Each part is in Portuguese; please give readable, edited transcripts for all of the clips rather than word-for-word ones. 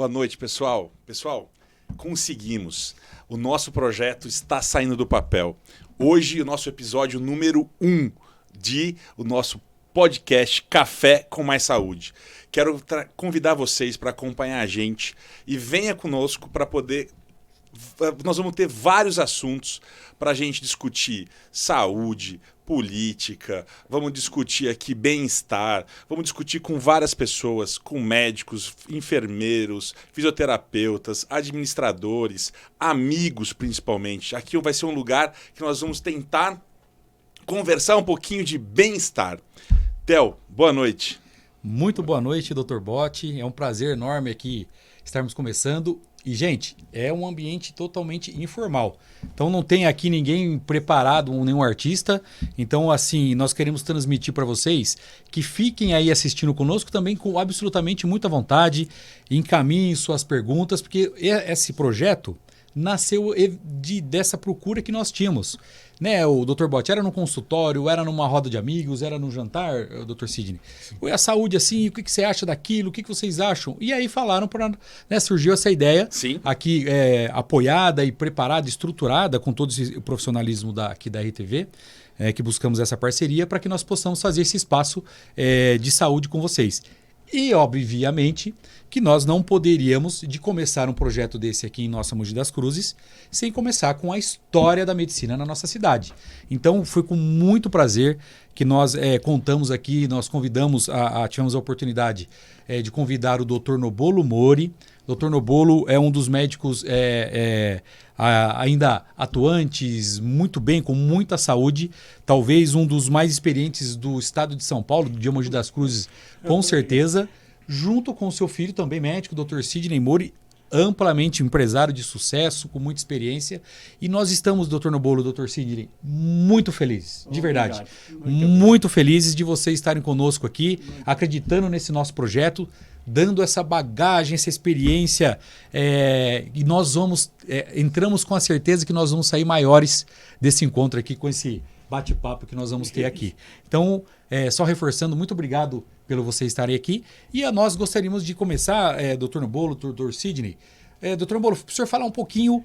Boa noite, pessoal. Pessoal, conseguimos. O nosso projeto está saindo do papel. Hoje, o nosso episódio número 1 o nosso podcast Café com Mais Saúde. Quero convidar vocês para acompanhar a gente e venha conosco para poder... Nós vamos ter vários assuntos para a gente discutir saúde, política, vamos discutir aqui bem-estar, vamos discutir com várias pessoas, com médicos, enfermeiros, fisioterapeutas, administradores, amigos principalmente. Aqui vai ser um lugar que nós vamos tentar conversar um pouquinho de bem-estar. Theo, boa noite. Muito boa noite, Dr. Botti. É um prazer enorme aqui estarmos começando. E, gente, é um ambiente totalmente informal. Então, não tem aqui ninguém preparado, nenhum artista. Então, assim, nós queremos transmitir para vocês que fiquem aí assistindo conosco também com absolutamente muita vontade. Encaminhem suas perguntas, porque esse projeto nasceu dessa procura que nós tínhamos. Né, o Dr. Botti era no consultório, era numa roda de amigos, era no jantar, o Dr. Sidney. A saúde assim, o que você acha daquilo, o que vocês acham? E aí falaram, surgiu essa ideia. Sim. Aqui apoiada e preparada, estruturada com todo esse profissionalismo aqui da RTV, que buscamos essa parceria para que nós possamos fazer esse espaço de saúde com vocês. E, obviamente, que nós não poderíamos de começar um projeto desse aqui em nossa Mogi das Cruzes sem começar com a história da medicina na nossa cidade. Então, foi com muito prazer que nós contamos aqui, nós convidamos, tivemos a oportunidade de convidar o Dr. Nobolo Mori. Dr. Nobolo é um dos médicos ainda atuantes, muito bem, com muita saúde, talvez um dos mais experientes do estado de São Paulo, de Mogi das Cruzes, com certeza, junto com o seu filho, também médico, Dr. Sidney Mori, amplamente empresário de sucesso, com muita experiência. E nós estamos, Dr. Nobolo, Dr. Sidney, muito felizes, de verdade. Muito felizes de vocês estarem conosco aqui, acreditando nesse nosso projeto, dando essa bagagem, essa experiência, e nós entramos com a certeza que nós vamos sair maiores desse encontro aqui, com esse bate-papo que nós vamos ter aqui. Então, só reforçando, muito obrigado pelo vocês estarem aqui. E nós gostaríamos de começar, Dr. Nobolo, Dr. Sidney. Dr. Nobolo, para o senhor falar um pouquinho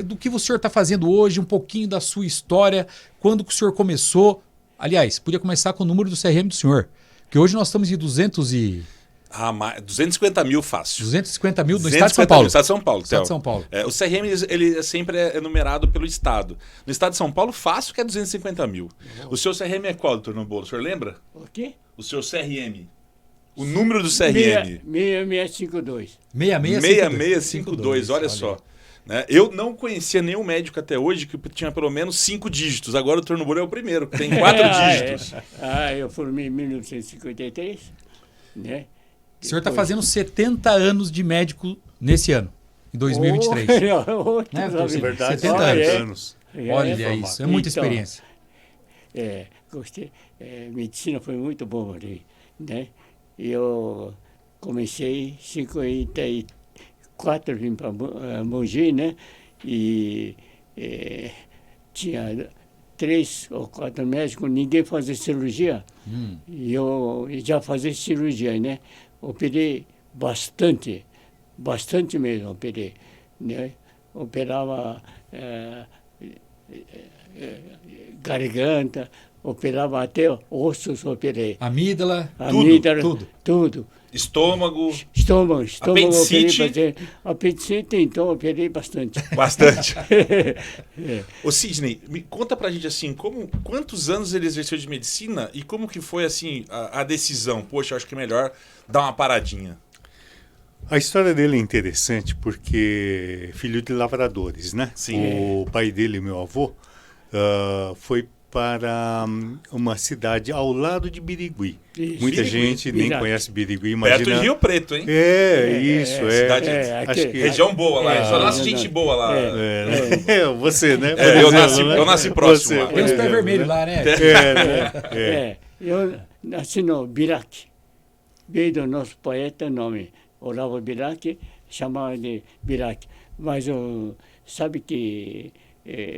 do que o senhor está fazendo hoje, um pouquinho da sua história, quando que o senhor começou. Aliás, podia começar com o número do CRM do senhor, que hoje nós estamos em 250 mil fácil. 250 mil no estado de São Paulo. No estado de São Paulo. Estado de São Paulo. O CRM ele sempre é numerado pelo estado. No estado de São Paulo, fácil que é 250 mil. O seu CRM é qual, doutor Nobolo? O senhor lembra? O quê? O seu CRM. O número do CRM. 6652. 6652, olha só. Né? Eu não conhecia nenhum médico até hoje que tinha pelo menos 5 dígitos. Agora o doutor Nobolo é o primeiro, que tem 4 dígitos. Eu formei em 1953, né? O senhor está fazendo 70 anos de médico nesse ano, em 2023. Né, verdade, 70 anos. Olha isso, é muita experiência. Gostei. Medicina foi muito boa ali, né? Eu comecei em 54, vim para Mogi, né? E tinha 3 ou 4 médicos, ninguém fazia cirurgia. E eu já fazia cirurgia, né? Operei bastante mesmo, operei, né? Operava garganta, operava até ossos, operei. Amígdala, tudo. Estômago, apendicite. Operei apendicite, então, operei bastante. Bastante. Ô Sidney, me conta pra gente assim, quantos anos ele exerceu de medicina e como que foi assim a decisão? Poxa, eu acho que é melhor dar uma paradinha. A história dele é interessante porque filho de lavradores, né? Sim. O pai dele, meu avô, foi para uma cidade ao lado de Birigui. Isso. Muita Birigui, gente nem conhece Birigui, Perto imagina. de Rio Preto, hein? Cidade, acho que região boa lá, só nasce gente boa lá. Você, né? Eu nasci próximo lá. Tem os pés vermelhos lá, né? Eu nasci no Birac. Veio do nosso poeta, nome Olavo Birac, chamava de Birac. Mas sabe que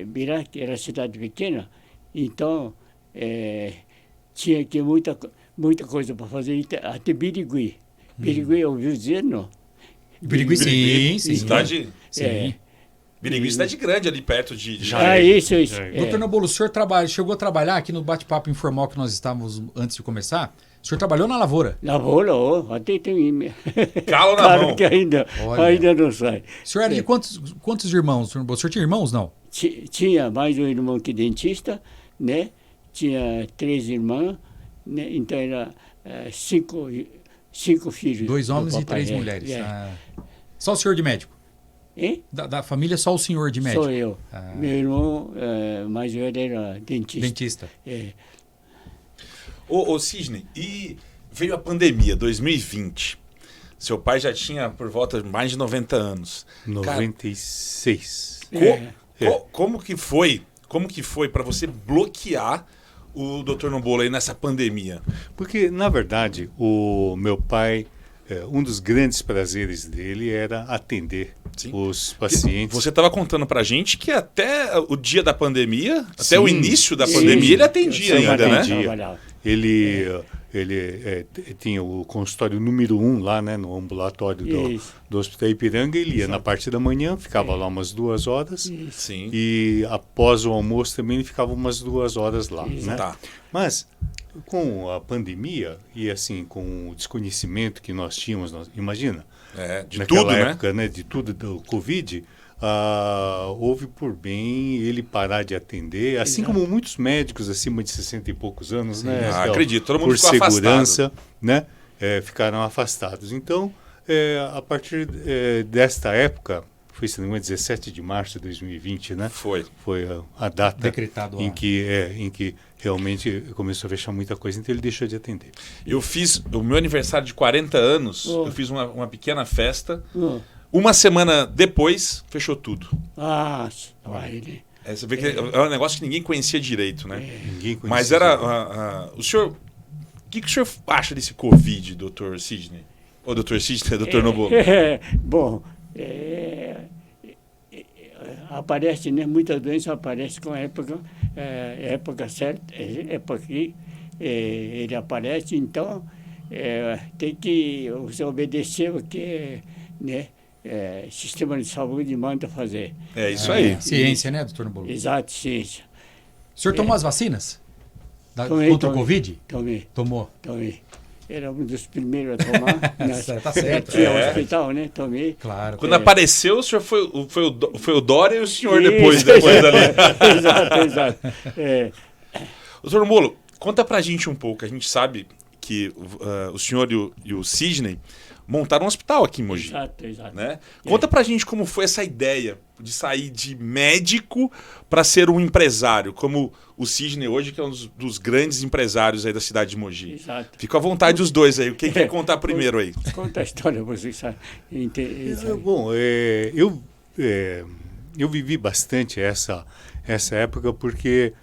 Birac era cidade pequena, então tinha que muita coisa para fazer, até Birigui. Birigui ouviu dizer, não? Birigui, sim. Cidade, Sim. É. Birigui, cidade grande ali perto de Ah, Jair. isso. É. Doutor Nobolo, o senhor chegou a trabalhar aqui no bate-papo informal que nós estávamos antes de começar? O senhor trabalhou na lavoura? Lavoura, até tem... Calo na Claro mão. que Olha. ainda não sai. O senhor era de quantos irmãos, doutor Nobolo? O senhor tinha irmãos, não? Tinha mais um irmão que dentista, né? Tinha 3 irmãs, né? Então era 5 filhos. 2 do homens e papai, 3 mulheres. É. Ah. Só o senhor de médico? Hein? Da família, só o senhor de médico? Sou eu. Ah. Meu irmão mais velho era dentista. Dentista. É. Ô Sidney, e veio a pandemia, 2020. Seu pai já tinha por volta de mais de 90 anos. 96. Como que foi? Como que foi para você bloquear o Dr. Nobolo aí nessa pandemia? Porque, na verdade, o meu pai, um dos grandes prazeres dele era atender Sim. os pacientes. Você estava contando pra gente que até o dia da pandemia, até Sim. o início da Sim. pandemia, ele atendia Eu ainda, né? atendia. Trabalhava. Ele tinha o consultório número 1 lá, né, no ambulatório Isso. do Hospital Ipiranga. Ele ia na parte da manhã, ficava lá umas 2 horas. Sim. E após o almoço também ele ficava umas 2 horas lá, né? Tá. Mas com a pandemia e assim com o desconhecimento que nós tínhamos, imagina, De naquela tudo, né? época, né, de tudo do Covid, houve por bem ele parar de atender, assim como muitos médicos acima de 60 e poucos anos, né? Ah, Raquel, acredito, todo mundo por ficou afastado. segurança, né, ficaram afastados. Então, a partir desta época, foi, se não me engano, 17 de março de 2020, né? Foi. Foi a data Decretado em lá. que realmente começou a fechar muita coisa, então ele deixou de atender. Eu fiz o meu aniversário de 40 anos, Oh. eu fiz uma pequena festa. Oh. Uma semana depois, fechou tudo. Ah, ele. Você vê que é um negócio que ninguém conhecia direito, né? Ninguém conhecia. Mas era... o senhor... O que o senhor acha desse Covid, doutor Sidney? Ou doutor Sidney, doutor Nobolo? Bom, aparece, né? Muitas doenças aparecem com a época certa, época que ele aparece, então tem que você obedecer o que, né? Sistema de saúde manda fazer. É isso aí. Ciência, né, doutor Nobolo? Exato, ciência. O senhor tomou as vacinas? Tomei, Contra o tomei. Covid? Tomei. Tomou. Era um dos primeiros a tomar. Tá certo. Tinha hospital, né? Tomei. Claro. Quando apareceu, o senhor foi o Dória e o senhor Isso. depois dali. Exato. Doutor Nobolo, conta pra gente um pouco. A gente sabe que o senhor e o Sidney montaram um hospital aqui em Mogi. Exato. Né? Conta pra gente como foi essa ideia de sair de médico para ser um empresário, como o Sidney hoje, que é um dos grandes empresários aí da cidade de Mogi. Exato. Fica à vontade os dois aí. Quem quer contar primeiro aí? Conta a história, você sabe. Bom, eu vivi bastante essa época porque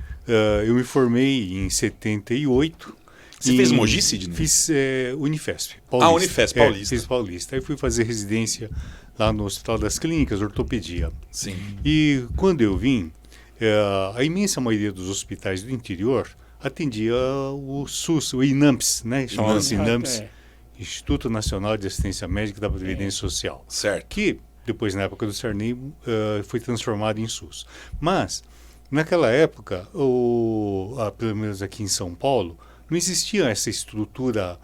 eu me formei em 78. Você fez Mogi, Sidney? Fiz Unifesp, Paulista. Unifesp, Paulista. Fiz Paulista. Aí fui fazer residência lá no Hospital das Clínicas, ortopedia. Sim. E quando eu vim, a imensa maioria dos hospitais do interior atendia o SUS, o INAMPS, né? Chamava-se INAMPS, Instituto Nacional de Assistência Médica da Previdência Social. Certo. Que depois, na época do Sarney, foi transformado em SUS. Mas, naquela época, pelo menos aqui em São Paulo, não existia essa estrutura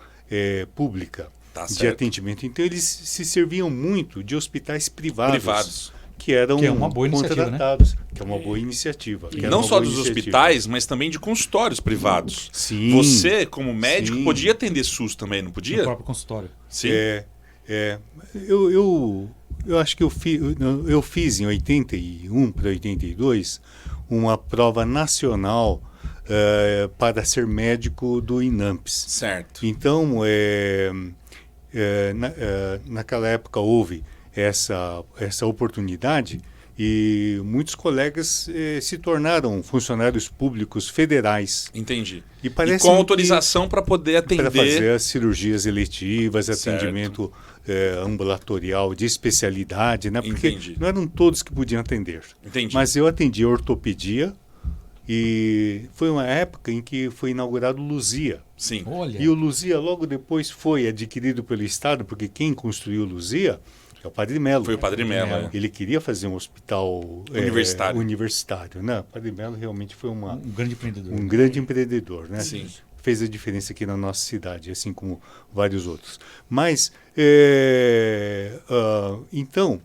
pública de atendimento. Então, eles se serviam muito de hospitais privados. Que eram Que é uma boa iniciativa, contratados. Né? Que é uma boa iniciativa. E não só dos hospitais, mas também de consultórios privados. Sim. Você, como médico, Sim. podia atender SUS também, não podia? No próprio consultório. Sim. Eu acho que eu fiz em 81 para 82 uma prova nacional para ser médico do INAMPS. Certo. Então, naquela época houve essa oportunidade e muitos colegas se tornaram funcionários públicos federais. Entendi. E com autorização para poder atender. Para fazer as cirurgias eletivas, Certo. atendimento ambulatorial de especialidade, né? Porque Entendi. não eram todos que podiam atender. Entendi. Mas eu atendia ortopedia e foi uma época em que foi inaugurado o Luzia. Sim. Olha. E o Luzia logo depois foi adquirido pelo Estado, porque quem construiu o Luzia É o Padre Melo. Foi o Padre Melo. É. Ele queria fazer um hospital universitário, né? O Padre Melo realmente foi Um grande empreendedor. um grande empreendedor, né? Sim. Fez a diferença aqui na nossa cidade, assim como vários outros. Mas, então,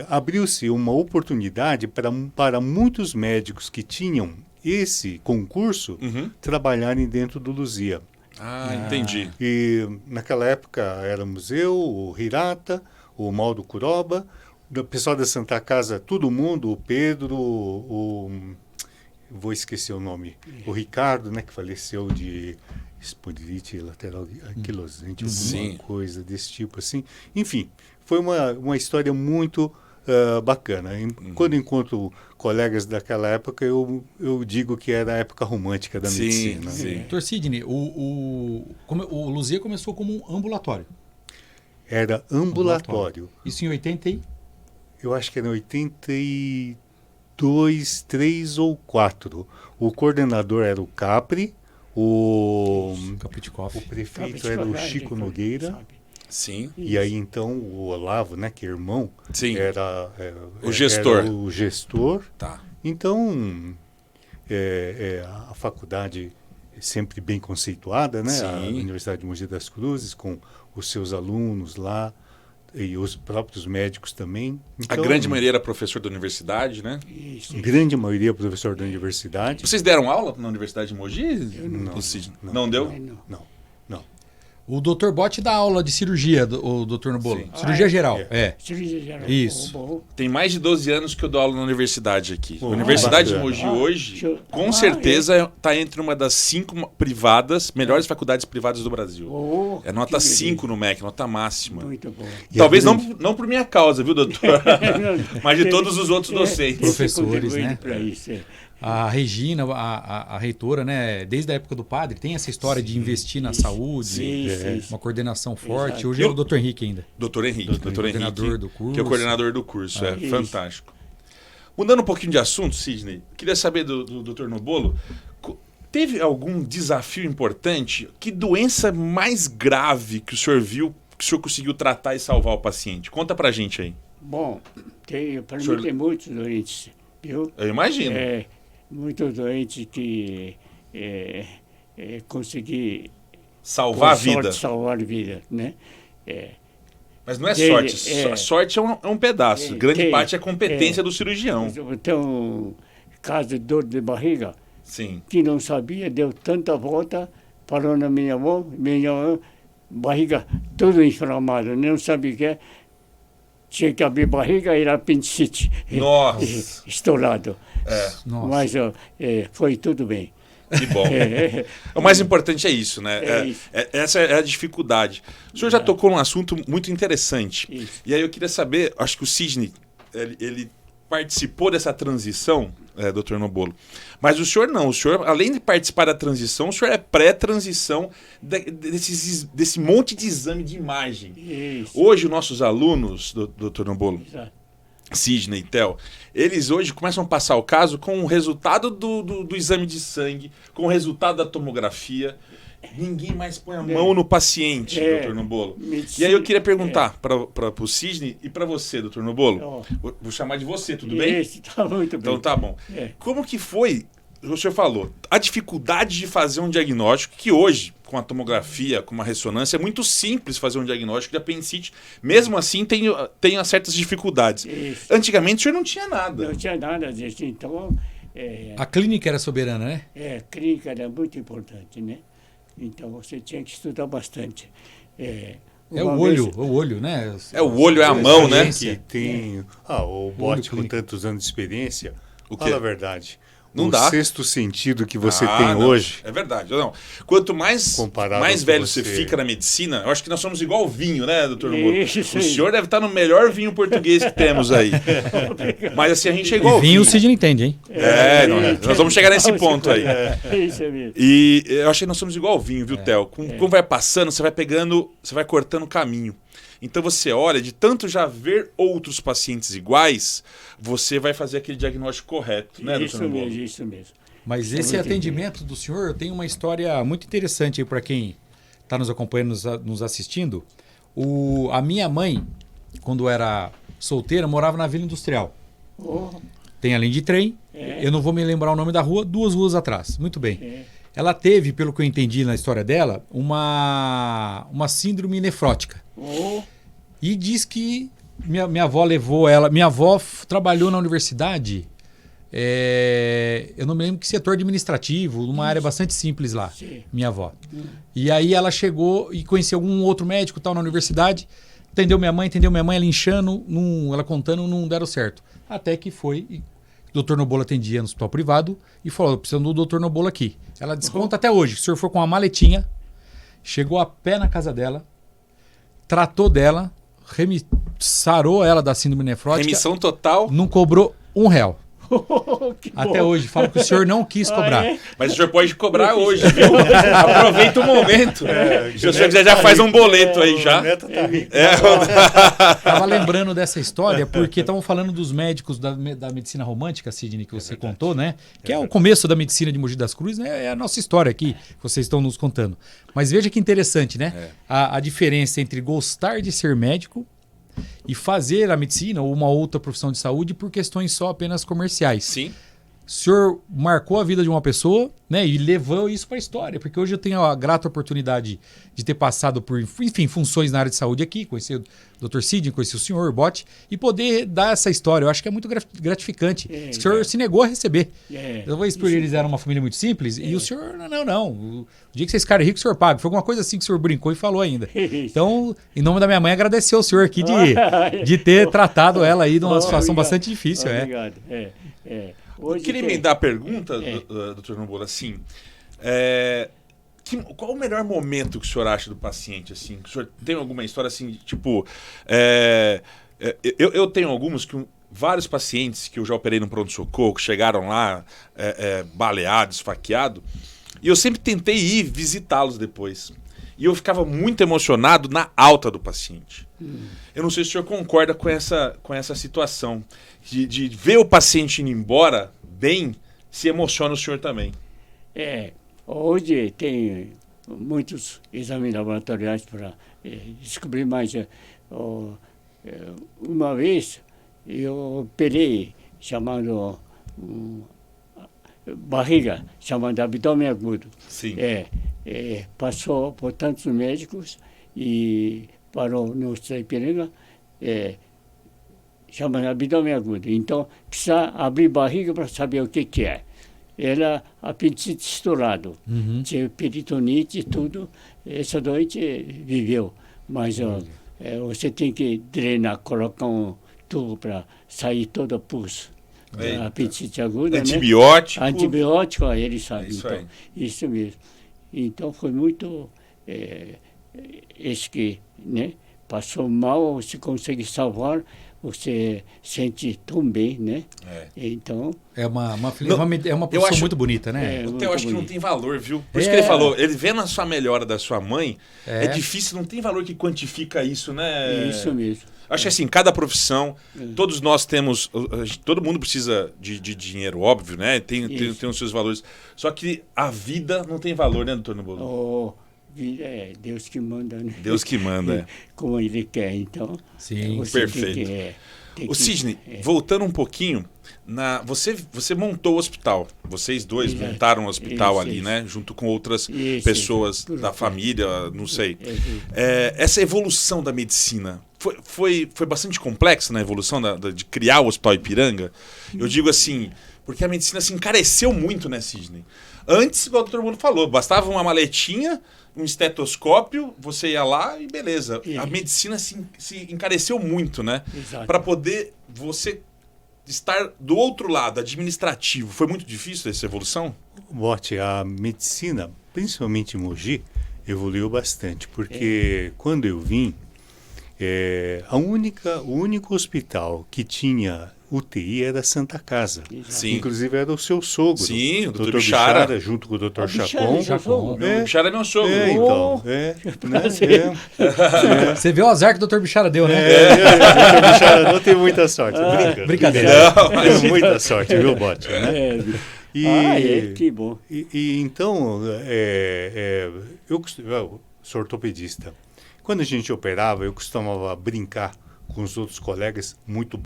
abriu-se uma oportunidade para muitos médicos que tinham esse concurso trabalharem dentro do Luzia. Ah, entendi. E naquela época éramos eu, o Hirata, o Maldo Curoba, o pessoal da Santa Casa, todo mundo, o Pedro, vou esquecer o nome, o Ricardo, né, que faleceu de espondilite lateral anquilosante, alguma coisa desse tipo assim. Enfim, foi uma história muito bacana. Quando encontro colegas daquela época, eu digo que era a época romântica da medicina. Sim. Dr. Sidney, o Luzia começou como um ambulatório. Era ambulatório. Isso em 80 e... Eu acho que era em 82, 3 ou 4. O coordenador era o Capri, o Kapritkoff. prefeito era o Chico Nogueira. Sim. E aí então o Olavo, né, que é irmão, Sim. era O gestor. Era o gestor. Tá. Então a faculdade é sempre bem conceituada, né? Sim. A Universidade de Mogi das Cruzes, com os seus alunos lá e os próprios médicos também. A Então, grande maioria era professor da universidade, né? Isso. grande maioria professor da universidade. Vocês deram aula na Universidade de Mogi? Não, Sidney? não, Não deu? Não. O Dr. Botti dá aula de cirurgia, o Dr. Nobolo. Sim. Cirurgia geral, Cirurgia geral. Isso. Bom. Tem mais de 12 anos que eu dou aula na universidade aqui. A Oh, Universidade de bacana. Mogi hoje, com Ah, certeza, está entre uma das 5 privadas, melhores faculdades privadas do Brasil. Oh, É nota que 5 no MEC, nota máxima. Muito bom. E Talvez a não por minha causa, viu, doutor? Mas de todos os outros docentes. Professores, né? Para isso. A Regina, a reitora, né, desde a época do padre, tem essa história de investir na saúde, Isso. uma coordenação forte. Exato. Hoje é o Dr. Henrique ainda. Doutor Henrique, coordenador do curso. que é o coordenador do curso, é Isso. fantástico. Mudando um pouquinho de assunto, Sidney, queria saber do Dr. Nobolo, teve algum desafio importante? Que doença mais grave que o senhor viu, que o senhor conseguiu tratar e salvar o paciente? Conta pra gente aí. Bom, para Senhor- mim tem muitos doentes, viu? Eu imagino. Muitos doentes que consegui Salvar a por sorte, vida. salvar a vida, né? Mas não é Dele, sorte. Sorte é um pedaço. Grande tem, parte é competência do cirurgião. Tem um caso de dor de barriga Sim. que não sabia, deu tanta volta, parou na minha mão, barriga tudo inflamada, não sabia o que é. Tinha que abrir barriga e era apendicite. Nossa. Estourado. Nossa. Mas foi tudo bem. Que bom. O mais importante é isso, né? Isso. Essa é a dificuldade. O senhor já tocou num assunto muito interessante. Isso. E aí eu queria saber, acho que o Sidney, ele participou dessa transição, doutor Nobolo. Mas o senhor não. O senhor, além de participar da transição, o senhor é pré-transição desse monte de exame de imagem. Isso. Hoje, os nossos alunos, doutor Nobolo, Exato. Sidney e Theo, eles hoje começam a passar o caso com o resultado do exame de sangue, com o resultado da tomografia. Ninguém mais põe a mão no paciente, doutor Nobolo. E aí eu queria perguntar para o Sidney e para você, doutor Nobolo. Vou chamar de você, tudo bem? Isso, tá muito bem. Então tá bom. É. Como que foi, o senhor falou, a dificuldade de fazer um diagnóstico, que hoje, com a tomografia, com uma ressonância, é muito simples fazer um diagnóstico de apendicite. Mesmo assim, tem certas dificuldades. Isso. Antigamente o senhor não tinha nada. Não tinha nada disso, então A clínica era soberana, né? clínica era muito importante, né? Então você tinha que estudar bastante. É Uma o olho, né? É o olho, é a mão, né? Experiência. Que tem o Botti com tantos anos de experiência. O quê? Fala a verdade. Não o dá. sexto sentido que você Ah, tem não. hoje. É verdade. Não. Quanto mais Comparado com velho você você fica na medicina, eu acho que nós somos igual ao vinho, né, doutor Nobolo? Isso O aí. senhor deve estar no melhor vinho português que temos aí. Mas assim, a gente é igual E ao vinho vinho. o Sidney entende, hein? Nós vamos chegar nesse ponto aí. Isso mesmo. E eu achei que nós somos igual ao vinho, viu, Theo? Como vai passando, você vai pegando, você vai cortando o caminho. Então você olha, de tanto já ver outros pacientes iguais, você vai fazer aquele diagnóstico correto, né, Isso doutor Nobolo? mesmo, isso mesmo. Mas Eu esse entendi. atendimento do senhor tem uma história muito interessante aí para quem está nos acompanhando, nos assistindo. A minha mãe, quando era solteira, morava na Vila Industrial. Oh, Tem a linha de trem, eu não vou me lembrar o nome da rua, 2 ruas atrás. Muito bem. Ela teve, pelo que eu entendi na história dela, uma síndrome nefrótica. oh, E diz que minha avó levou ela... Minha avó trabalhou na universidade, eu não me lembro que setor administrativo, numa área bastante simples lá, sim. minha avó. E aí ela chegou e conheceu algum outro médico tal na universidade, entendeu minha mãe, ela inchando, ela contando, não deram certo. Até que foi... O doutor Nobola atendia no hospital privado e falou, precisando do doutor Nobola aqui. Ela desconta até hoje. Se o senhor for com uma maletinha, chegou a pé na casa dela, tratou dela, sarou ela da síndrome nefrótica. Remissão total. Não cobrou R$1. Que Até bom. hoje. Fala que o senhor não quis cobrar. é? Mas o senhor pode cobrar hoje, viu? Aproveita o momento. Se o senhor quiser, já faz um boleto aí já. O Neto tá rico. Tava lembrando dessa história porque estavam falando dos médicos da medicina romântica, Sidney, que você contou, né? Que é o começo da medicina de Mogi das Cruzes, né? É a nossa história aqui, que vocês estão nos contando. Mas veja que interessante, né? A diferença entre gostar de ser médico e fazer a medicina ou uma outra profissão de saúde por questões só apenas comerciais. Sim. O senhor marcou a vida de uma pessoa, né, e levou isso para a história, porque hoje eu tenho a grata oportunidade de ter passado por, enfim, funções na área de saúde aqui, conhecer o Dr. Sidney, conhecer o senhor, o Bote, e poder dar essa história. Eu acho que é muito gratificante. O senhor se negou a receber. Talvez porque eles eram uma família muito simples, e o senhor, não. O dia que vocês ficarem ricos, o senhor paga. Foi alguma coisa assim que o senhor brincou e falou ainda. Então, em nome da minha mãe, agradecer ao senhor aqui de ter tratado ela aí de uma situação bastante difícil. Obrigado. Eu queria emendar a pergunta, doutor Nobola, assim, qual o melhor momento que o senhor acha do paciente, assim? Que o senhor tem alguma história assim, tipo, eu tenho alguns vários pacientes que eu já operei no pronto-socorro, que chegaram lá baleados, esfaqueados, e eu sempre tentei ir visitá-los depois. E eu ficava muito emocionado na alta do paciente. Eu não sei se o senhor concorda com essa situação. De ver o paciente indo embora bem, se emociona o senhor também. Hoje tem muitos exames laboratoriais para descobrir mais. Uma vez eu operei chamando barriga, chamando abdômen agudo. Sim. Passou por tantos médicos e parou no Hospital Ipiranga, chama abdômen agudo. Então, precisa abrir barriga para saber o que é. Era apendicite estourado, tinha peritonite e tudo. Essa doente viveu, mas você tem que drenar, colocar um tubo para sair todo o pus. Apendicite aguda, antibiótico. Né? Antibiótico, ele sabe. Isso então, isso mesmo. Então, foi muito... esse que, né? Passou mal, você consegue salvar, você sente tão bem, né? Então... É uma profissão muito bonita, né? Eu acho que não tem valor, viu? Por isso que ele falou, ele vendo a sua melhora da sua mãe, é difícil, não tem valor que quantifica isso, né? Isso mesmo. Acho que assim, cada profissão, todos nós temos, todo mundo precisa de dinheiro, óbvio, né? Tem os seus valores. Só que a vida não tem valor, né, doutor Nobola? Deus que manda, né? Deus que manda. Como ele quer, então. Sim, perfeito. Sidney, voltando um pouquinho, você montou o hospital. Vocês dois montaram o hospital ali, né? Junto com outras pessoas da família, não sei. Essa evolução da medicina foi bastante complexa na evolução de criar o Hospital Ipiranga? Eu digo assim, porque a medicina se encareceu muito, né, Sidney? Antes, igual todo mundo falou, bastava uma maletinha, um estetoscópio, você ia lá e beleza. A medicina se encareceu muito, né? Para poder você estar do outro lado, administrativo. Foi muito difícil essa evolução? Bote, a medicina, principalmente em Mogi, evoluiu bastante, porque quando eu vim, o único hospital que tinha UTI era a Santa Casa. Sim. Inclusive era o seu sogro. Sim, o Dr. Bichara. Junto com o Dr. Chacon. O Bichara é meu sogro. Então. Você vê o azar que o Dr. Bichara deu, né? O Dr. Bichara não tem muita sorte. Brincadeira. Tem muita sorte, viu, Bote? Né? Que bom. Então, eu sou ortopedista. Quando a gente operava, eu costumava brincar com os outros colegas muito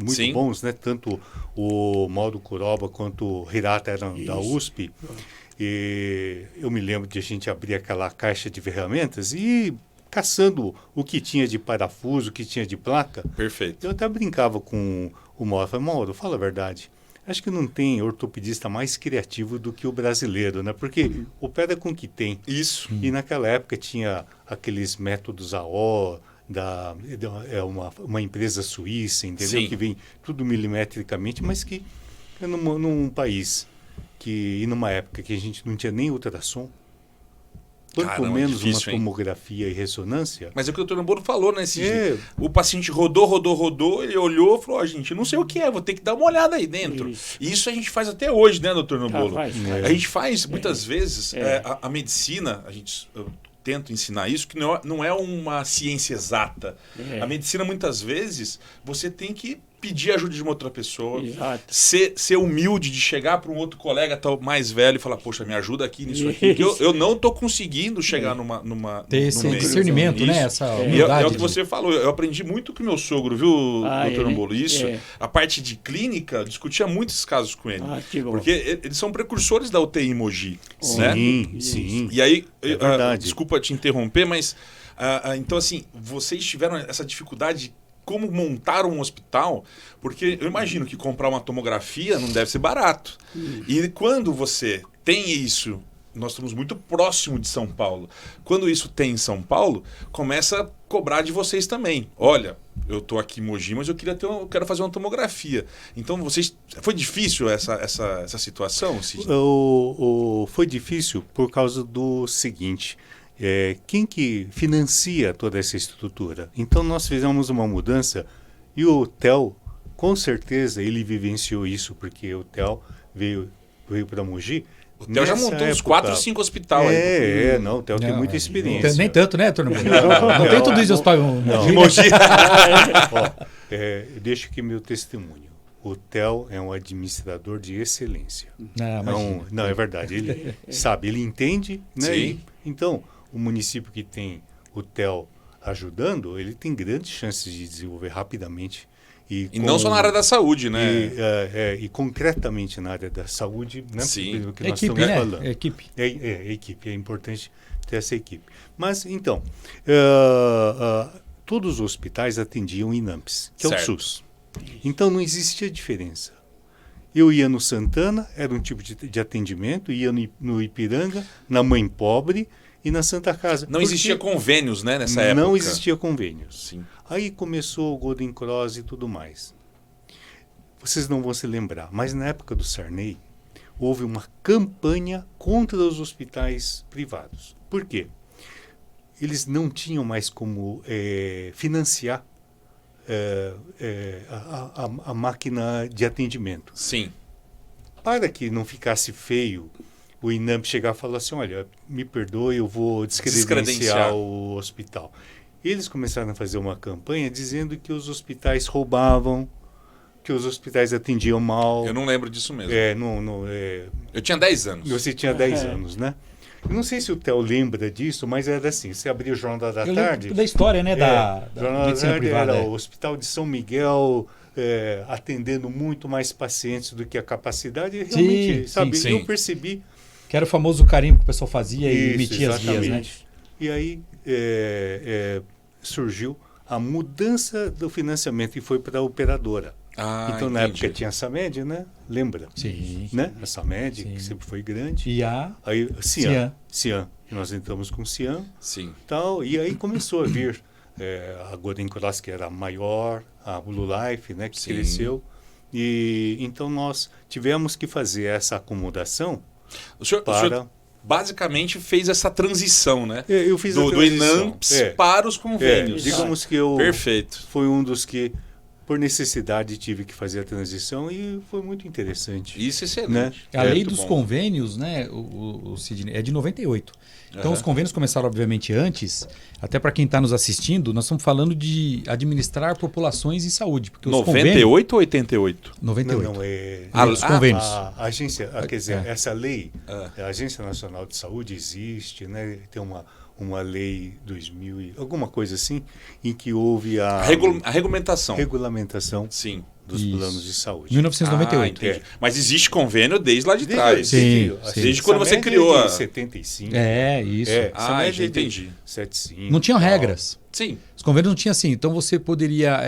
Sim. bons, né? Tanto o Mauro Kuroba quanto o Hirata eram da USP. E eu me lembro de a gente abrir aquela caixa de ferramentas e ir caçando o que tinha de parafuso, o que tinha de placa. Perfeito. Eu até brincava com o Mauro. Falei, Mauro, fala a verdade. Acho que não tem ortopedista mais criativo do que o brasileiro, né? Porque opera com o que tem. Isso. E naquela época tinha aqueles métodos AO, uma empresa suíça, entendeu? Sim. Que vem tudo milimetricamente, mas que num país e numa época que a gente não tinha nem ultrassom, quanto Caramba, menos difícil, uma hein? tomografia e ressonância. Mas é o que o Dr. Bolo falou, né? É. O paciente rodou, ele olhou e falou, gente, não sei o que é, vou ter que dar uma olhada aí dentro. Isso. E isso a gente faz até hoje, né, Dr. Nobolo? faz. A gente faz, muitas vezes, a medicina, eu tento ensinar isso, que não é uma ciência exata. É. A medicina, muitas vezes, você tem que pedir ajuda de uma outra pessoa, Exato. ser humilde de chegar para um outro colega mais velho e falar, poxa, me ajuda aqui nisso aqui, que eu não estou conseguindo chegar numa Ter no esse meio. discernimento, Isso. né? Essa E humildade. é o que você falou, eu aprendi muito com o meu sogro, viu, Dr. Nobolo? Isso, a parte de clínica, eu discutia muito esses casos com ele. Que bom. Porque eles são precursores da UTI em Mogi, né? Sim, sim. E aí, É verdade. desculpa te interromper, mas então assim, vocês tiveram essa dificuldade como montar um hospital, porque eu imagino que comprar uma tomografia não deve ser barato. E quando você tem isso, nós estamos muito próximo de São Paulo. Quando isso tem em São Paulo, começa a cobrar de vocês também. Olha, eu estou aqui em Mogi, mas eu quero fazer uma tomografia. Então, foi difícil essa situação, Sidney? Foi difícil por causa do seguinte... quem que financia toda essa estrutura? Então nós fizemos uma mudança e o Theo, com certeza, ele vivenciou isso, porque o Theo veio para Mogi. O Theo já montou uns 4 ou 5 hospitais. Não, o Theo tem muita experiência. Nem tanto, né, turma? Não tem tudo isso, hospital Em Mogi. Deixo aqui meu testemunho. O Theo é um administrador de excelência. Não, é verdade. Ele sabe, ele entende, né? Sim. Então, o município que tem o Theo ajudando, ele tem grandes chances de desenvolver rapidamente. E não só na área da saúde, né? E concretamente na área da saúde, né? Sim. Que nós Equipe, estamos né? falando. Equipe. Equipe, é importante ter essa equipe. Mas, então, todos os hospitais atendiam INAMPS, que é o SUS. Então, não existia diferença. Eu ia no Santana, era um tipo de atendimento, ia no Ipiranga, na Mãe Pobre e na Santa Casa. Não existia convênios, né, nessa época? Não existia convênios. Sim. Aí começou o Golden Cross e tudo mais. Vocês não vão se lembrar, mas na época do Sarney, houve uma campanha contra os hospitais privados. Por quê? Eles não tinham mais como financiar a máquina de atendimento. Sim. Para que não ficasse feio, o INAMP chegar e falar assim, olha, me perdoe, eu vou descredenciar o hospital. Eles começaram a fazer uma campanha dizendo que os hospitais roubavam, que os hospitais atendiam mal. Eu não lembro disso mesmo. Eu tinha 10 anos. Você tinha 10 anos, né? Eu não sei se o Theo lembra disso, mas era assim, você abria o Jornal da Tarde... da história, né, da Jornal medicina da Tarde privada. era o Hospital de São Miguel... atendendo muito mais pacientes do que a capacidade. Realmente, sim. Eu percebi... Que era o famoso carimbo que o pessoal fazia e emitia as guias, né? E aí surgiu a mudança do financiamento e foi para a operadora. Então, na época tinha a SAMED, né? Lembra? Sim. Né? A SAMED, que sempre foi grande. E aí, Cian. Nós entramos com Cian. Sim. Tal, e aí começou a vir a Golden Cross, que era maior, a Blue Life, né? Que cresceu. E então nós tivemos que fazer essa acomodação. O senhor basicamente fez essa transição, né? Eu fiz a transição. Do INAMPS para os convênios. Digamos que eu Perfeito. Fui um dos que, por necessidade, tive que fazer a transição e foi muito interessante. Isso é excelente. Né? A lei dos convênios, né, o Sidney, é de 98. Então, os convênios começaram, obviamente, antes. Até para quem está nos assistindo, nós estamos falando de administrar populações em saúde. Porque 98 ou 88? 98. Não, os convênios. A agência, quer dizer, essa lei, a Agência Nacional de Saúde existe, né? Tem uma lei 2000, alguma coisa assim, em que houve a A regulamentação. regulamentação Sim. dos Isso. planos de saúde. 1998. Entendi. Mas existe convênio desde lá de trás. Sim, sim. Desde quando você criou a... 75. Isso. Essa Ah, média entendi. 75. Não tinham tal. regras. Sim. Os convênios não tinham assim. Então você poderia.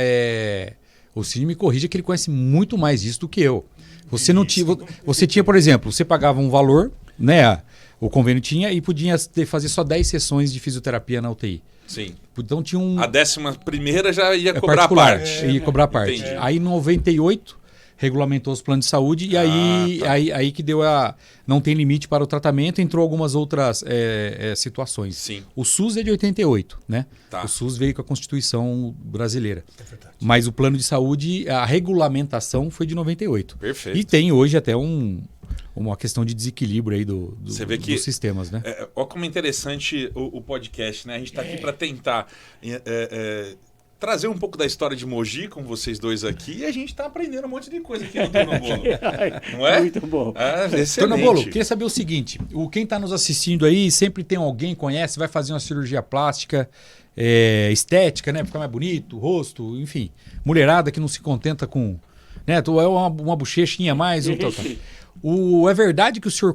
O Cid me corrija que ele conhece muito mais disso do que eu. Você não tinha. Você tinha, por exemplo, você pagava um valor, né? O convênio tinha e podia fazer só 10 sessões de fisioterapia na UTI. Sim. Então tinha um. A 11ª já ia cobrar a particular. parte. Ia cobrar a parte. Entendi. Aí em 98 regulamentou os planos de saúde e aí, tá. aí que deu a. Não tem limite para o tratamento, entrou algumas outras situações. Sim. O SUS é de 88, né? Tá. O SUS veio com a Constituição brasileira. Mas o plano de saúde, a regulamentação foi de 98. Perfeito. E tem hoje até uma questão de desequilíbrio aí Você vê que- dos sistemas, né? Olha como é interessante o podcast, né? A gente está aqui para tentar trazer um pouco da história de Mogi com vocês dois aqui e a gente está aprendendo um monte de coisa aqui no Tornobolo. Não é? Muito bom. Excelente. Tornobolo, queria saber o seguinte: quem está nos assistindo aí, sempre tem alguém que conhece, vai fazer uma cirurgia plástica, estética, né? Pra ficar mais bonito, rosto, enfim. Mulherada que não se contenta com. Né, tu é uma bochechinha a mais. É verdade que o senhor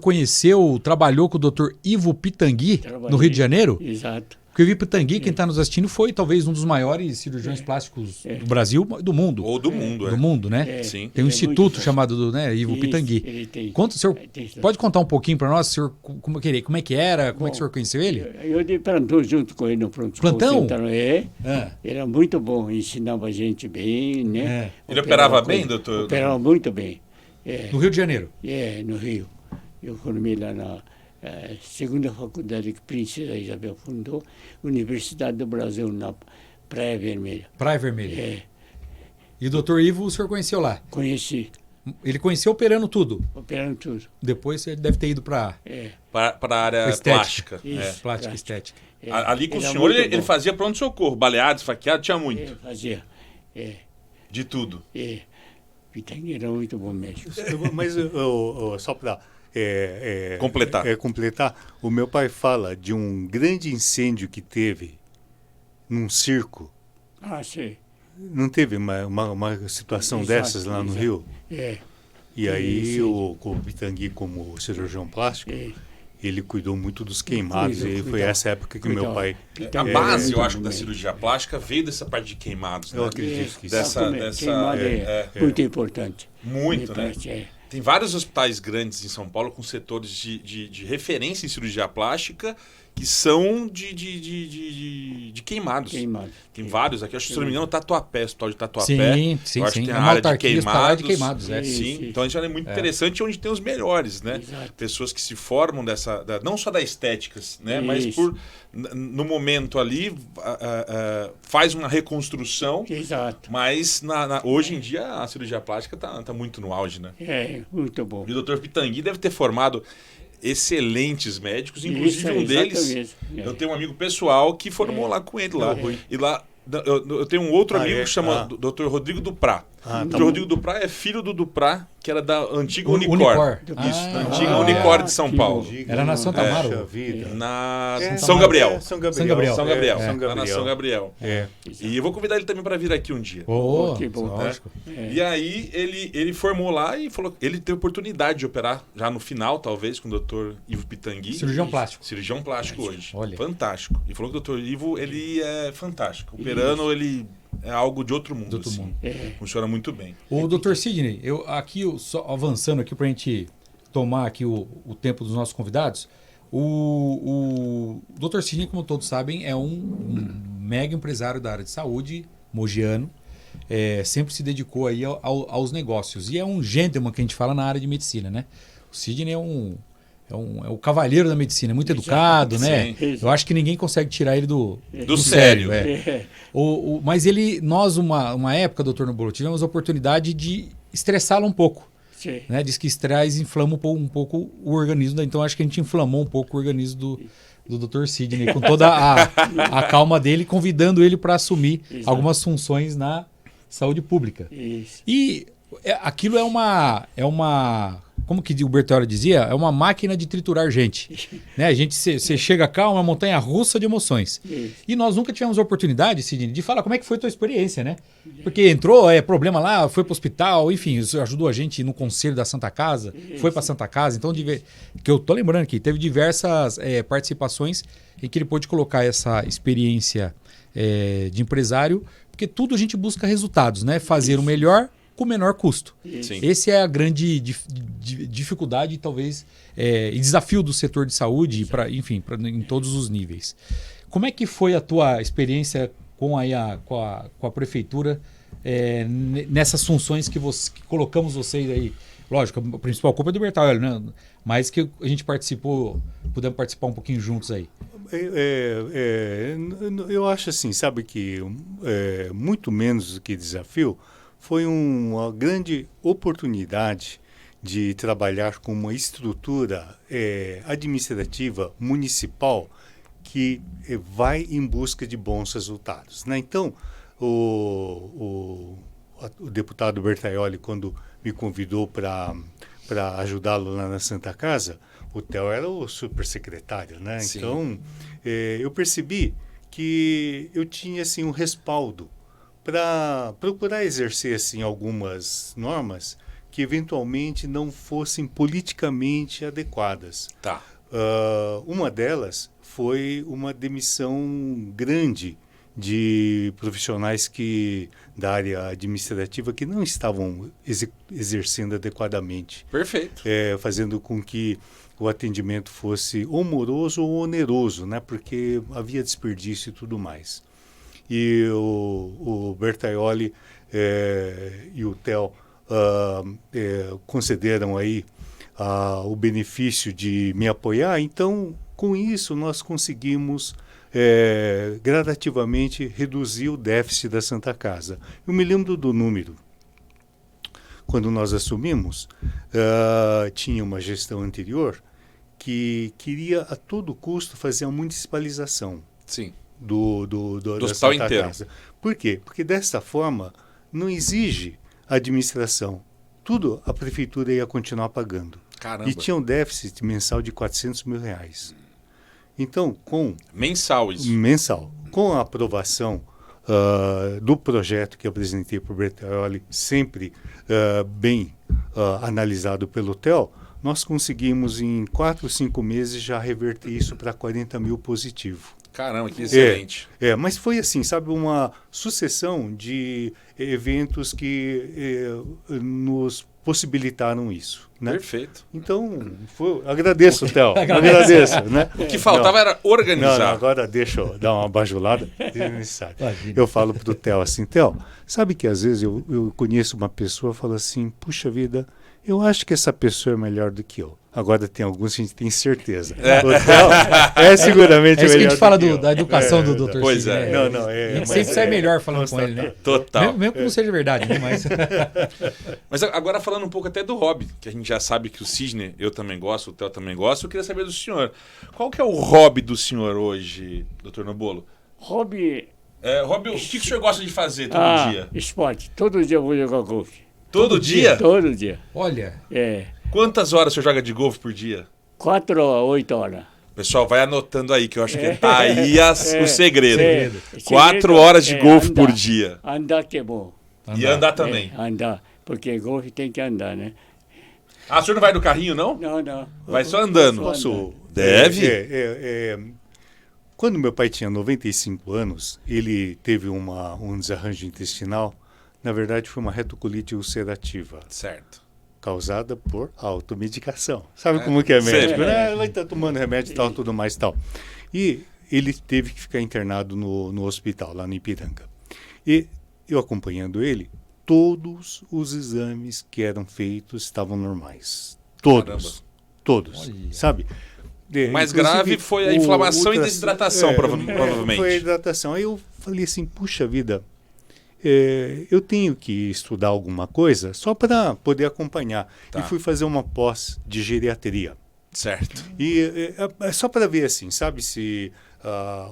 trabalhou com o Dr. Ivo Pitangui no Rio de Janeiro? Exato. Porque o Ivo Pitangui, quem está nos assistindo, foi talvez um dos maiores cirurgiões plásticos do Brasil, do mundo. Ou do mundo, Do mundo, né? Sim. Tem um É instituto muito chamado Ivo Isso, Pitangui. ele tem. Conta, o senhor Tem. pode contar um pouquinho para nós, senhor, como é que era, como é que o senhor conheceu ele? Eu de plantão junto com ele no pronto. Plantão? É. Era muito bom, ensinava a gente bem, né? Ele operava bem, doutor? Operava muito bem. No Rio de Janeiro. No Rio. Eu formei lá na segunda faculdade que Princesa Isabel fundou, Universidade do Brasil, na Praia Vermelha. Praia Vermelha. É, E o doutor Ivo o senhor conheceu lá? conheci, Ele conheceu operando tudo. operando tudo. Depois ele deve ter ido para Para a área Estética. plástica. Isso. plástica e estética. Ali com o Era senhor, muito ele bom. fazia pronto-socorro, baleado, esfaqueado, tinha muito. Fazia. De tudo. Pitangui era muito bom médico. Mas só para Completar. o meu pai fala de um grande incêndio que teve num circo. Ah, sei. Não teve uma situação Exato, dessas lá no exato. Rio? É, E aí Sim. o Pitangui, como cirurgião plástico, é. ele cuidou muito dos queimados. E aí foi essa época que meu pai... A base, eu acho, muito da bem. cirurgia plástica veio dessa parte de queimados, né? Eu acredito que Dessa- Sabe como é? dessa- Queimada é muito importante. Muito, Me né? parece, Tem vários hospitais grandes em São Paulo com setores de referência em cirurgia plástica que são de queimados. Queimado. Tem vários aqui, acho que se não me engano, Tatuapé, hospital de Tatuapé. Sim, sim, eu acho sim. que tem É a uma área de autarquia hospitalar queimados. de queimados, Sim, Sim, sim. então isso é muito interessante onde tem os melhores, né? Exato. Pessoas que se formam não só da estética, né? Mas Isso. no momento ali faz uma reconstrução, Exato. mas hoje em dia a cirurgia plástica tá muito no auge, né? Muito bom. E o Dr. Pitangui deve ter formado excelentes médicos, inclusive Isso, um deles. exatamente. Eu tenho um amigo pessoal que formou lá com ele lá. E lá eu tenho um outro amigo que chama Dr. Rodrigo Duprá. Ah, O tá Dr. Rodrigo Duprá é filho do Duprá, que era da antiga Unicor. Unicor. Isso, da Ah, antiga Unicor de São que Paulo. bom. Era na Santa Amaro? Puxa vida. Na É, São Gabriel. São Gabriel. São Gabriel. São Gabriel. São Lá na São Gabriel. É. E eu vou convidar ele também para vir aqui um dia. Oh, Que bom. lógico. E aí ele formou lá e falou, ele teve oportunidade de operar já no final, talvez, com o Dr. Ivo Pitangui. Cirurgião plástico. Cirurgião plástico hoje. Olha. Fantástico. E falou que o Dr. Ivo, ele é fantástico. Operando, ele é algo de outro mundo. De outro assim. mundo. Funciona muito bem. O Dr. Sidney, só avançando aqui para a gente tomar aqui o tempo dos nossos convidados, o Dr. Sidney, como todos sabem, é um mega empresário da área de saúde, mogiano, sempre se dedicou aí aos negócios. E é um gentleman que a gente fala na área de medicina, né? O Sidney é o cavalheiro da medicina, é muito educado, né? Sim. Eu acho que ninguém consegue tirar ele do sério. Mas nós, uma época, doutor Nobolo, tivemos a oportunidade de estressá-lo um pouco. Sim. Né? Diz que estresse inflama um pouco o organismo, então acho que a gente inflamou um pouco o organismo do Dr. Sidney, com toda a calma dele, convidando ele para assumir Exato. algumas funções na saúde pública. Isso. E aquilo é uma como que o Bertaioli dizia, é uma máquina de triturar gente. Né? A gente, você chega cá, uma montanha russa de emoções. Isso. E nós nunca tivemos oportunidade, Sidney, de falar como é que foi a tua experiência, né? Porque entrou, problema lá, foi pro hospital, enfim, isso ajudou a gente no conselho da Santa Casa, foi pra Santa Casa, então, que eu tô lembrando aqui, teve diversas participações em que ele pôde colocar essa experiência de empresário, porque tudo a gente busca resultados, né? Fazer o melhor com o menor custo. Sim. Esse é a grande dificuldade, talvez, e desafio do setor de saúde, em todos os níveis. Como é que foi a tua experiência com a prefeitura nessas funções que colocamos vocês aí? Lógico, a principal culpa é do Bertaioli, né? Mas que a gente pudemos participar um pouquinho juntos aí. Eu acho assim, sabe que muito menos do que desafio, foi uma grande oportunidade de trabalhar com uma estrutura administrativa municipal que vai em busca de bons resultados, né? Então, o deputado Bertaioli, quando me convidou para ajudá-lo lá na Santa Casa, o Theo era o supersecretário, né? Sim. Então, eu percebi que eu tinha assim, um respaldo para procurar exercer assim, algumas normas que eventualmente não fossem politicamente adequadas. Tá. Uma delas foi uma demissão grande de profissionais da área administrativa que não estavam exercendo adequadamente, Perfeito. fazendo com que o atendimento fosse ou moroso ou oneroso, né? Porque havia desperdício e tudo mais. E o Bertaioli e o Theo concederam aí o benefício de me apoiar. Então, com isso, nós conseguimos gradativamente reduzir o déficit da Santa Casa. Eu me lembro do número. Quando nós assumimos, tinha uma gestão anterior que queria a todo custo fazer a municipalização. Sim. Do hospital da Santa inteiro. Casa. Por quê? Porque desta forma não exige administração. Tudo a prefeitura ia continuar pagando. Caramba. E tinha um déficit mensal de R$400 mil. Então, Mensal isso. mensal, com a aprovação do projeto que eu apresentei para o Bertaioli, sempre bem analisado pelo Theo, nós conseguimos em 4 ou 5 meses já reverter isso para 40 mil positivo. Caramba, que excelente. Mas foi assim, sabe, uma sucessão de eventos que nos possibilitaram isso, né? Perfeito. Então, agradeço, Theo, agradeço, né? O que faltava era organizar. Não, agora deixa eu dar uma bajulada. Eu falo pro Theo assim, Theo, sabe que às vezes eu conheço uma pessoa e falo assim, puxa vida, eu acho que essa pessoa é melhor do que eu. Agora tem alguns que a gente tem certeza. O Theo seguramente É isso que a melhor gente fala do que eu. da educação do Dr. Pois Sidney, é. né? Não, A gente sempre sai melhor falando com ele, né? Total. Mesmo que não seja verdade, né? Mas agora falando um pouco até do hobby, que a gente já sabe que o Sidney, eu também gosto, o Theo também gosta, eu queria saber do senhor. Qual que é o hobby do senhor hoje, Dr. Nobolo? Hobby, Hobby, o que o senhor gosta de fazer todo dia? esporte. Todo dia eu vou jogar golfe. Todo dia? Todo dia. Olha, Quantas horas o senhor joga de golfe por dia? 4 a 8 horas. Pessoal, vai anotando aí, que eu acho que tá aí o segredo. Segredo. 4 horas de golfe andar. por dia. Andar que é bom. E andar também. Andar, porque golfe tem que andar, né? Ah, o senhor não vai do carrinho, não? Não. Vai só andando. Posso? Deve? Quando meu pai tinha 95 anos, ele teve um desarranjo intestinal. Na verdade, foi uma retocolite ulcerativa, Certo. causada por automedicação. Sabe como que é médico? Sempre. Né? Ela está tomando remédio e tal, tudo mais e tal. E ele teve que ficar internado no hospital, lá no Ipiranga. E eu acompanhando ele, todos os exames que eram feitos estavam normais. Todos. Caramba. Todos. Olha. Sabe? O mais grave foi a inflamação e desidratação, provavelmente. Foi a hidratação. Aí eu falei assim, puxa vida, eu tenho que estudar alguma coisa só para poder acompanhar. Tá. E fui fazer uma pós de geriatria. Certo. E só para ver assim, sabe, se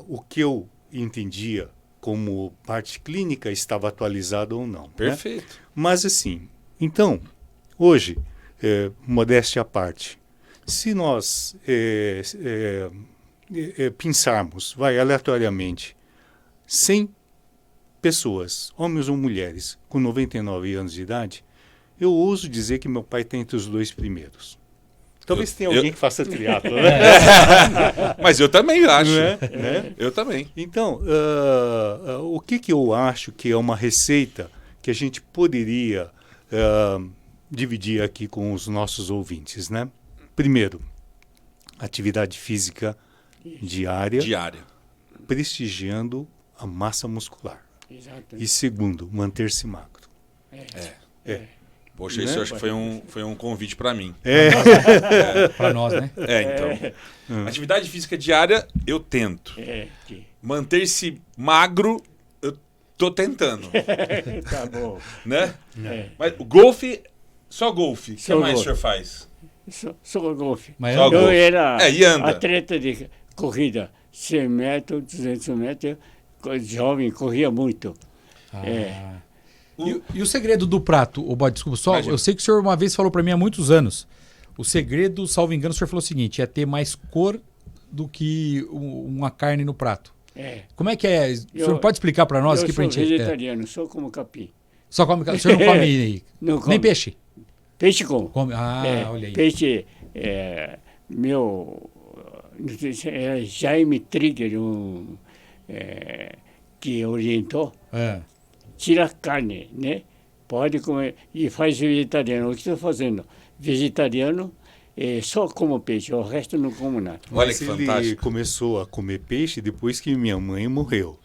o que eu entendia como parte clínica estava atualizado ou não. Né? Perfeito. Mas assim, então, hoje, modéstia à parte, se nós pensarmos, aleatoriamente, 100 pessoas, homens ou mulheres, com 99 anos de idade, eu ouso dizer que meu pai está entre os 2 primeiros. Talvez tenha alguém que faça triatlo, né? Mas eu também acho. Né? Eu também. Então, o que eu acho que é uma receita que a gente poderia dividir aqui com os nossos ouvintes, né? Primeiro, atividade física diária, prestigiando a massa muscular. Exato. E segundo, manter-se magro. Poxa, isso eu acho que foi um convite para mim. Para nós, né? Então. Atividade física diária, eu tento. Manter-se magro, eu tô tentando. Tá bom. Né? Mas o golfe, só golfe. O que Só mais o golfe. senhor faz? Só golfe. Mas Só Eu golfe. era E anda? atleta de corrida, 100 metros, 200 metros, jovem, corria muito. E o segredo do prato, desculpa, só, Imagina. eu sei que o senhor uma vez falou para mim há muitos anos. O segredo, salvo engano, o senhor falou o seguinte: é ter mais cor do que uma carne no prato. Como é que é? O senhor pode explicar para nós eu aqui pra sou gente? vegetariano, só como capim. Só come, o senhor não come Não nem como. peixe? Peixe como. Come, olha aí. Peixe, meu, não sei se é Jaime Trigger, que orientou, tira a carne, né? Pode comer e faz vegetariano. O que estou fazendo? Vegetariano, só como peixe, o resto não como nada. Olha Mas que ele fantástico. começou a comer peixe depois que minha mãe morreu.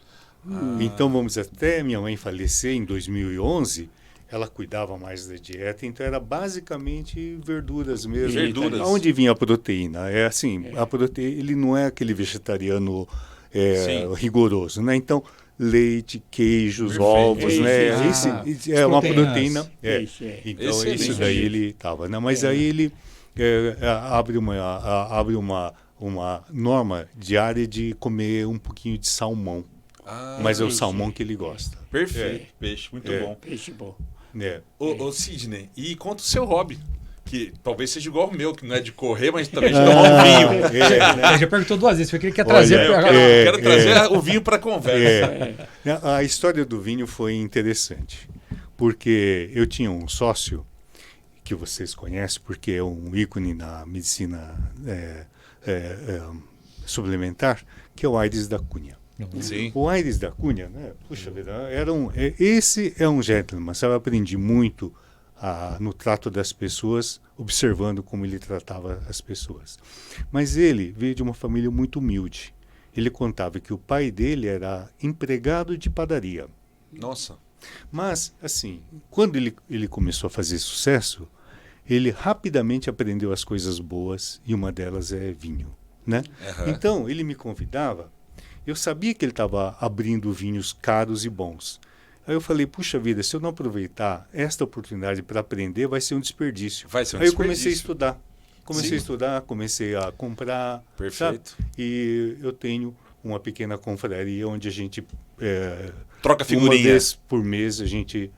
Então, até minha mãe falecer em 2011, ela cuidava mais da dieta, então era basicamente verduras mesmo. Verduras. Onde vinha a proteína? É assim, a proteína, ele não é aquele vegetariano Sim. rigoroso, né? Então, leite, queijos, Perfeito. ovos, né? Isso. É uma Proteínas. proteína. Peixe, Então, Excelente. isso daí ele estava, né? Mas aí ele abre uma norma diária de comer um pouquinho de salmão. Mas é o salmão que ele gosta. Perfeito. Peixe, muito bom. peixe bom. Ô Sidney, e conta o seu hobby. Que talvez seja igual o meu, que não é de correr, mas também de tomar um vinho. Ele já perguntou 2 vezes, foi que ele quer trazer. Eu quero trazer o vinho para a conversa. A história do vinho foi interessante, porque eu tinha um sócio, que vocês conhecem, porque é um ícone na medicina suplementar, que é o Aires da Cunha. Sim. O Aires da Cunha, né? Puxa vida, esse é um gentleman, sabe? Eu aprendi muito no trato das pessoas, observando como ele tratava as pessoas. Mas ele veio de uma família muito humilde. Ele contava que o pai dele era empregado de padaria. Nossa. Mas, assim, quando ele começou a fazer sucesso, ele rapidamente aprendeu as coisas boas, e uma delas é vinho, né? Então, ele me convidava. Eu sabia que ele estava abrindo vinhos caros e bons. Aí eu falei, puxa vida, se eu não aproveitar esta oportunidade para aprender, vai ser um desperdício. Aí eu comecei a estudar. Comecei a comprar. Perfeito. Sabe? E eu tenho uma pequena confraria onde a gente... troca figurinha. Uma vez por mês a gente...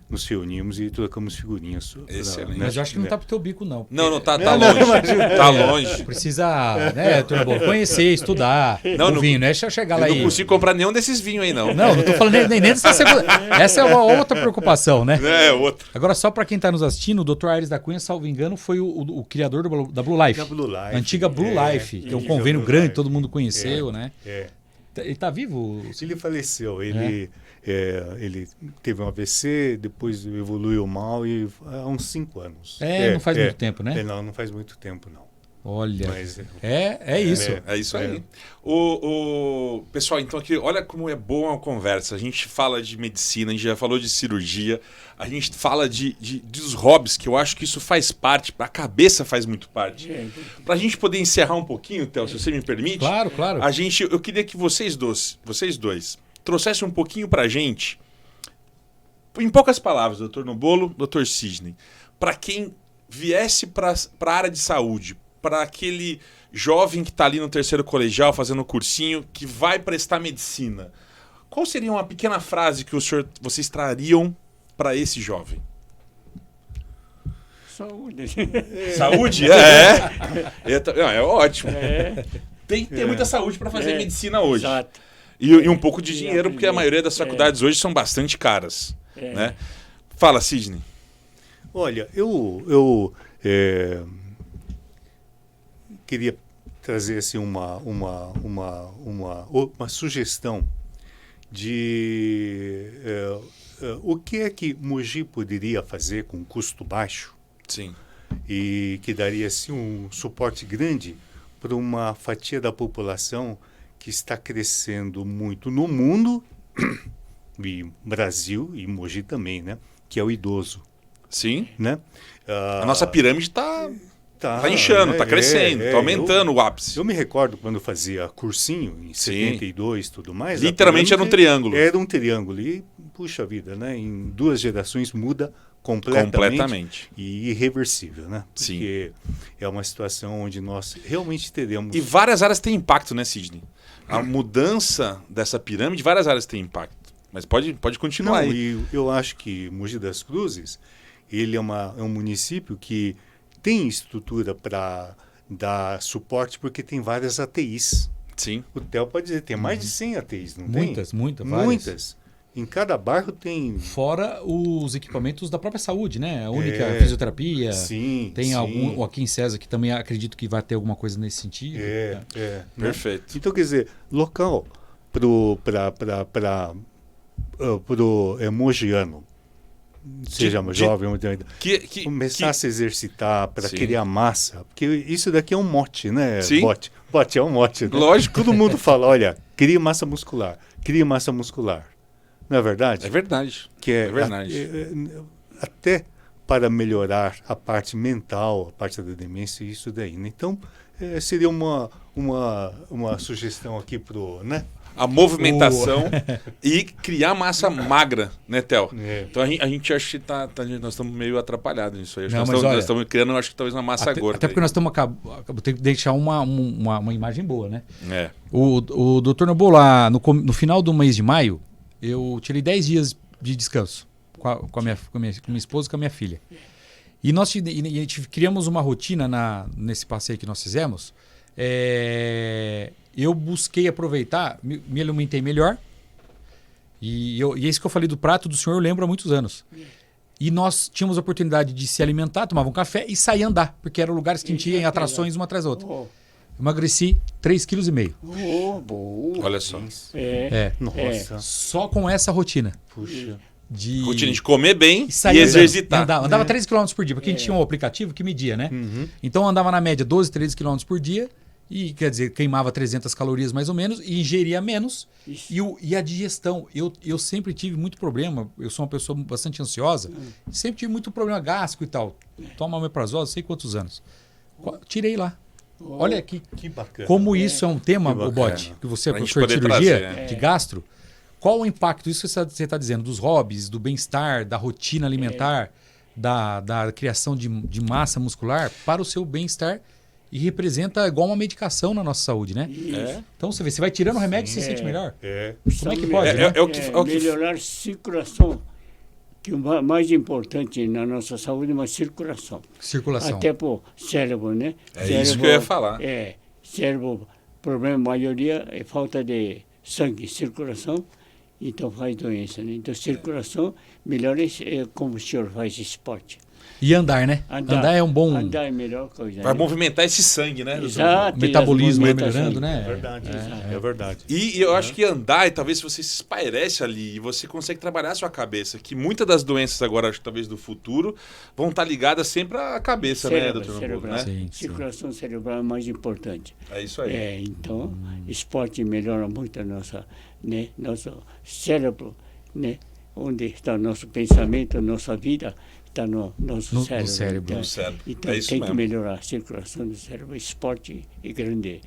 nos reunimos e trocamos figurinhas. Excelente. Mas eu acho que não tá pro teu bico, não. Não, tá longe. Tá longe. Precisa, né, turma boa, conhecer, estudar o vinho, não é só chegar lá Eu e... não consigo comprar nenhum desses vinhos aí, não. Não tô falando nem dessa segunda. Essa é uma outra preocupação, né? Outra. Agora, só para quem tá nos assistindo, o Dr. Aires da Cunha, salvo engano, foi o criador da Blue Life. Da Blue Life. Antiga Blue Life, que é um antiga convênio Blue grande, Life. todo mundo conheceu, né? Ele tá vivo? Ele faleceu. Ele teve um AVC, depois evoluiu mal e há uns 5 anos. Não faz muito tempo, né? Não faz muito tempo, não. Olha, Mas, é isso. É isso aí. Pessoal, então aqui, olha como é boa a conversa. A gente fala de medicina, a gente já falou de cirurgia, a gente fala dos hobbies, que eu acho que isso faz parte, a cabeça faz muito parte. Para a gente poder encerrar um pouquinho, Theo, se você me permite. Claro. Eu queria que vocês dois trouxessem um pouquinho para a gente, em poucas palavras, doutor Nobolo, doutor Sidney, para quem viesse para a área de saúde, para aquele jovem que está ali no 3º colegial fazendo cursinho, que vai prestar medicina. Qual seria uma pequena frase que vocês trariam para esse jovem? saúde. Saúde? É. Não, é ótimo. É, Tem que ter muita saúde para fazer medicina hoje. exato. E um pouco de E dinheiro, porque a aprender. maioria das faculdades hoje são bastante caras. É. Né? Fala, Sidney. Olha, eu queria trazer assim, uma sugestão de o que é que Mogi poderia fazer com custo baixo Sim. e que daria assim, um suporte grande para uma fatia da população que está crescendo muito no mundo, e Brasil e Mogi também, né? Que é o idoso, Sim. né? A nossa pirâmide está Tá inchando, está crescendo, está aumentando o ápice. Eu me recordo quando eu fazia cursinho, em 72 e tudo mais. Literalmente era um triângulo. Era um triângulo. E, puxa vida, né? Em 2 gerações muda completamente. E irreversível, né? Sim. Porque é uma situação onde nós realmente teremos... E várias áreas têm impacto, né, Sidney? A mudança dessa pirâmide, várias áreas têm impacto. Mas pode continuar Não, aí. e eu acho que Mogi das Cruzes, ele é um município que tem estrutura para dar suporte porque tem várias ATIs. Sim. O Theo pode dizer, tem mais de 100 ATIs, não Muitas, tem? muitas, várias. Muitas. Em cada bairro tem... Fora os equipamentos da própria saúde, né? A única É. fisioterapia. Sim, Tem sim. algum aqui em César que também acredito que vai ter alguma coisa nesse sentido. Né? Perfeito. Então, quer dizer, local para o mogiano, seja jovem ou começar a se exercitar para Sim. criar massa, porque isso daqui é um mote, né? Sim. Bote é um mote. Né? Lógico. Todo mundo fala, olha, cria massa muscular. Não é verdade? É verdade. Que É verdade. Até para melhorar a parte mental, a parte da demência e isso daí. Né? Então, seria uma sugestão aqui pro, né? A movimentação e criar massa magra, né, Theo? É. Então a gente acha que nós estamos meio atrapalhados nisso aí. Acho Não, que mas olha, nós estamos criando, acho que talvez uma massa gorda. Até porque nós estamos tem que deixar uma imagem boa, né? É. O doutor Nobo, lá no final do mês de maio, eu tirei 10 dias de descanso com a minha esposa e com a minha filha. E a gente criamos uma rotina nesse passeio que nós fizemos. Eu busquei aproveitar, me alimentei melhor. E é isso que eu falei do prato do senhor, eu lembro há muitos anos. E nós tínhamos a oportunidade de se alimentar, tomar um café e sair andar, porque eram lugares que a gente ia em atrações uma atrás da outra. Emagreci 3,5 kg. Boa. Olha só. Nossa. Só com essa rotina. Puxa. Rotina de comer bem sair e andando. exercitar. Andava 13 km por dia, porque a gente tinha um aplicativo que media, né? Então eu andava na média 12, 13 km por dia. E, quer dizer, queimava 300 calorias mais ou menos e ingeria menos. E a digestão. Eu sempre tive muito problema. Eu sou uma pessoa bastante ansiosa. Sempre tive muito problema gástrico e tal. Toma omeprazol, não sei quantos anos. Tirei lá. Olha que bacana. como isso é um tema, Que o bacana. Bote, que você é Pra gente professor de poder cirurgia, trazer, de gastro. Qual o impacto, isso que você está dizendo, dos hobbies, do bem-estar, da rotina alimentar, da criação de massa muscular para o seu bem-estar? E representa igual uma medicação na nossa saúde, né? Então você vê, você vai tirando o remédio e você se sente melhor. Como é que pode, né? Melhorar a circulação, que o mais importante na nossa saúde é uma circulação. Circulação. Até para o cérebro, né? Isso que eu ia falar. Cérebro, problema, maioria é falta de sangue, circulação, então faz doença, né? Então circulação, melhor é como o senhor faz esporte. E andar, né? Andar é um bom... Andar é a melhor coisa. Vai né? movimentar esse sangue, né? Exato. O metabolismo vai movimentação. melhorando, né? É verdade. É verdade. E eu acho que andar, e talvez você se espairece ali e você consegue trabalhar a sua cabeça. Que muitas das doenças agora, acho que talvez do futuro, vão estar ligadas sempre à cabeça, né, doutor Nobo, né? Sim, Circulação cerebral é mais importante. É isso aí. Então, esporte melhora muito a nosso cérebro, onde está o nosso pensamento, a nossa vida, está no nosso cérebro. cérebro. Então, No cérebro. então É isso tem mesmo. que melhorar a circulação do cérebro. Esporte é grande.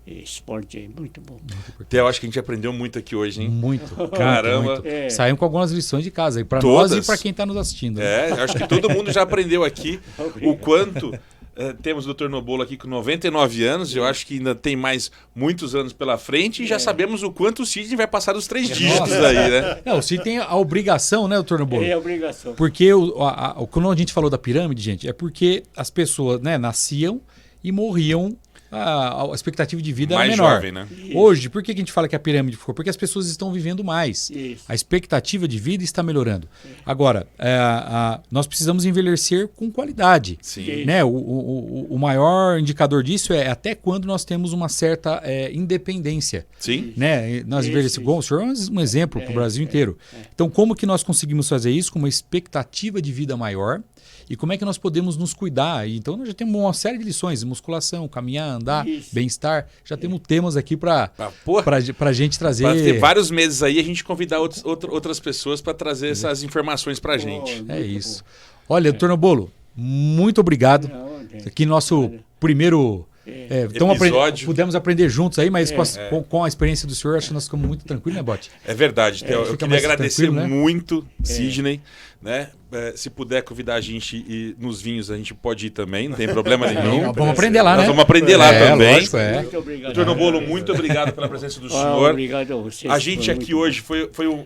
Esporte é muito bom. Até eu acho que a gente aprendeu muito aqui hoje, hein? Muito. Caramba. Muito. Saímos com algumas lições de casa aí, para Todas. nós e para quem está nos assistindo. né? Acho que todo mundo já aprendeu aqui o quanto Temos o Dr. Nobolo aqui com 99 anos, eu acho que ainda tem mais muitos anos pela frente e já sabemos o quanto o Sidney vai passar dos 3 dígitos aí, né? O Sidney tem a obrigação, né, doutor Nobolo? É obrigação. Porque quando a gente falou da pirâmide, gente, é porque as pessoas, né, nasciam e morriam, a expectativa de vida Mais era menor. jovem, né? Isso. Hoje, por que a gente fala que a pirâmide ficou? Porque as pessoas estão vivendo mais. Isso. A expectativa de vida está melhorando. Agora, nós precisamos envelhecer com qualidade. Sim. Né? O maior indicador disso é até quando nós temos uma certa independência. Sim. Né? Nós Isso, envelhecemos. Bom, o senhor é um exemplo para o Brasil inteiro. Então, como que nós conseguimos fazer isso com uma expectativa de vida maior? E como é que nós podemos nos cuidar? Então, nós já temos uma série de lições: musculação, caminhar, andar, Isso. bem-estar. Já temos temas aqui para Porra, a gente trazer. para ter vários meses aí, a gente convidar outras pessoas para trazer essas informações para a gente. É isso. Olha, doutor Nobolo, muito obrigado. Aqui nosso primeiro Episódio. pudemos aprender juntos aí, mas com a experiência do senhor, acho que nós ficamos muito tranquilos, né, Bote? É verdade, Theo. Eu fica queria mais agradecer tranquilo, né? muito, Sidney. Né? Se puder convidar a gente e nos vinhos, a gente pode ir também, não tem problema nenhum. Vamos aprender lá, Nós né? vamos aprender lá também. Lógico, Muito obrigado. Doutor Nobolo, muito obrigado pela presença do senhor. Obrigado a vocês. A gente Foi aqui muito hoje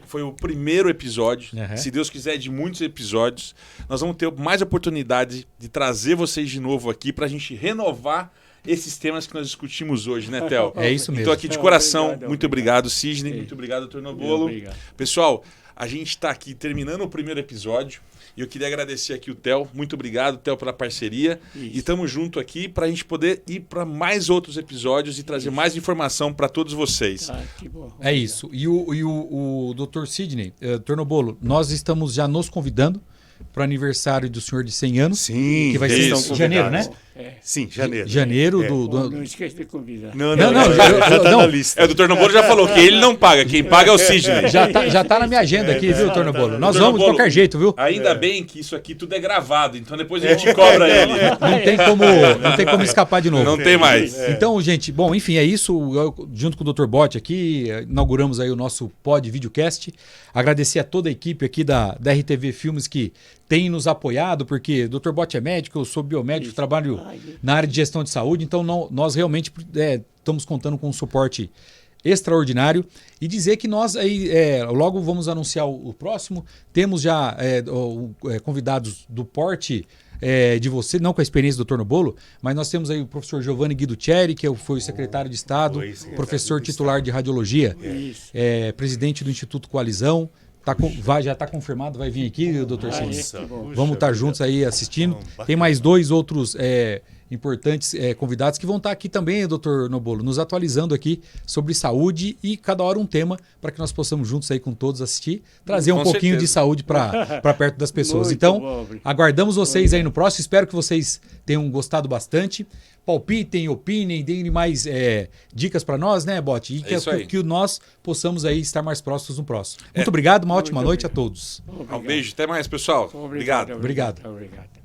foi o primeiro episódio. Uhum. Se Deus quiser, de muitos episódios. Nós vamos ter mais oportunidade de trazer vocês de novo aqui para a gente renovar esses temas que nós discutimos hoje, né, Theo? É isso mesmo. Então, aqui de coração, Obrigado, muito obrigado, Sidney. Muito obrigado, doutor Nobolo. Obrigado. Pessoal, a gente está aqui terminando o primeiro episódio. E eu queria agradecer aqui o Theo. Muito obrigado, Theo, pela parceria. Isso. E estamos junto aqui para a gente poder ir para mais outros episódios e trazer mais informação para todos vocês. Ah, que bom. É isso. E o doutor Sidney, doutor Nobolo, nós estamos já nos convidando para o aniversário do senhor de 100 anos. Sim, Que vai eles ser estão em janeiro, convidados. né? Sim, janeiro. Janeiro É. Não esqueça de convidar. Não, já tá não. na lista. O doutor Nobolo já falou que ele não paga. Quem paga é o Sidney. Já tá na minha agenda aqui, viu, doutor Nobolo? Nós Doutor vamos de Nobolo, qualquer jeito, viu? Ainda bem que isso aqui tudo é gravado, então depois a gente cobra ele. Não tem como escapar de novo. Não tem mais. Então, gente, bom, enfim, é isso. Junto com o Dr. Bote aqui, inauguramos aí o nosso Pod Videocast. Agradecer a toda a equipe aqui da RTV Filmes que tem nos apoiado, porque o Dr. Bote é médico, eu sou biomédico, trabalho na área de gestão de saúde, então nós realmente estamos contando com um suporte extraordinário. E dizer que nós aí logo vamos anunciar o próximo. Temos já convidados do porte de você, não com a experiência do Dr. Nobolo, mas nós temos aí o professor Giovanni Guiduccieri, que foi o secretário de Estado, professor titular de radiologia, Isso. presidente do Instituto Coalizão. Já está confirmado, vai vir aqui, doutor Sidney. Que bom. Vamos estar juntos aí assistindo. Tem mais 2 outros importantes convidados que vão estar aqui também, doutor Nobolo, nos atualizando aqui sobre saúde e cada hora um tema para que nós possamos juntos aí com todos assistir, trazer um Com pouquinho certeza. de saúde para perto das pessoas. Muito Então, bom. aguardamos vocês aí no próximo. Espero que vocês tenham gostado bastante. Palpitem, opinem, deem mais dicas para nós, né, Bote? E isso aí. que nós possamos aí estar mais próximos no próximo. Muito obrigado, uma ótima Muito noite a todos. Um beijo, até mais, pessoal. Obrigado. Obrigado. Obrigado.